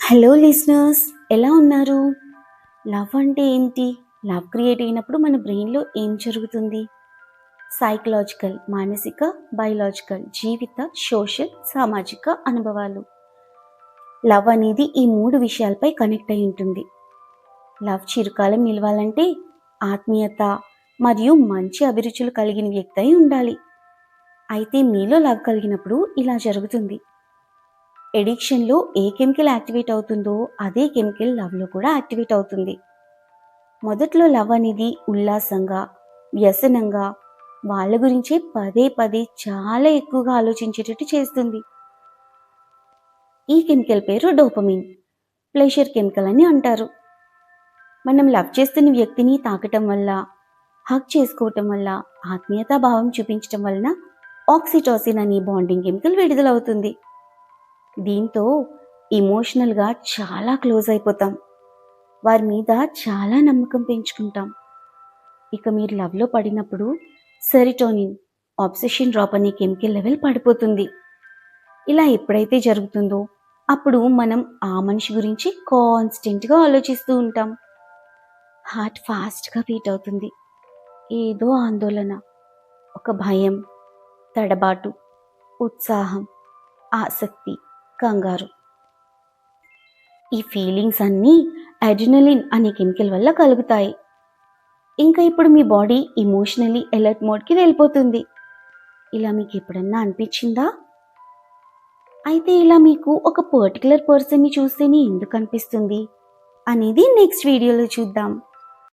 Hello listeners, ఎలా ఉన్నారు? Love అంటే ఏంటి? లవ్ క్రియేట్ అయినప్పుడు మన బ్రెయిన్లో ఏం జరుగుతుంది? సైకలాజికల్, మానసిక, బయలాజికల్, జీవిత, సోషల్, సామాజిక అనుభవాలు. లవ్ అనేది ఈ 3 విషయాలపై కనెక్ట్ అయి ఉంటుంది. లవ్ చిరకాలం నిలవాలంటే ఆత్మీయత మరియు మంచి అభిరుచులు కలిగిన వ్యక్తి అయి ఉండాలి. అయితే మీలో లవ్ కలిగినప్పుడు ఇలా జరుగుతుంది. ఎడిక్షన్లో ఏ కెమికల్ యాక్టివేట్ అవుతుందో అదే కెమికల్ లవ్లో కూడా యాక్టివేట్ అవుతుంది. మొదట్లో లవ్ అనేది ఉల్లాసంగా, వ్యసనంగా, వాళ్ళ గురించే పదే పదే చాలా ఎక్కువగా ఆలోచించేటట్టు చేస్తుంది. ఈ కెమికల్ పేరు డోపమిన్, ప్లెషర్ కెమికల్ అని అంటారు. మనం లవ్ చేస్తున్న వ్యక్తిని తాకటం వల్ల, హగ్ చేసుకోవటం వల్ల, ఆత్మీయతా భావం చూపించటం వలన ఆక్సిటోసిన్ అనే బాండింగ్ కెమికల్ విడుదలవుతుంది. దీంతో ఎమోషనల్గా చాలా క్లోజ్ అయిపోతాం. వారి మీద చాలా నమ్మకం పెంచుకుంటాం. ఇక మీరు లవ్లో పడినప్పుడు సెరిటోనిన్, ఆబ్సెషన్ డ్రాప్ అనే కెమికల్ లెవెల్ పడిపోతుంది. ఇలా ఎప్పుడైతే జరుగుతుందో అప్పుడు మనం ఆ మనిషి గురించి కాన్స్టెంట్గా ఆలోచిస్తూ ఉంటాం. హార్ట్ ఫాస్ట్గా బీట్ అవుతుంది. ఏదో ఆందోళన, ఒక భయం, తడబాటు, ఉత్సాహం, ఆసక్తి, కంగారు. ఈ ఫీలింగ్స్ అన్నీ అడ్రినలిన్ అనే కెమికల్ వల్ల కలుగుతాయి. ఇంకా ఇప్పుడు మీ బాడీ ఎమోషనలీ అలర్ట్ మోడ్కి వెళ్ళిపోతుంది. ఇలా మీకు ఎప్పుడన్నా అనిపించిందా? అయితే ఇలా మీకు ఒక పర్టికులర్ పర్సన్ని చూస్తేనే ఎందుకు అనిపిస్తుంది అనేది నెక్స్ట్ వీడియోలో చూద్దాం.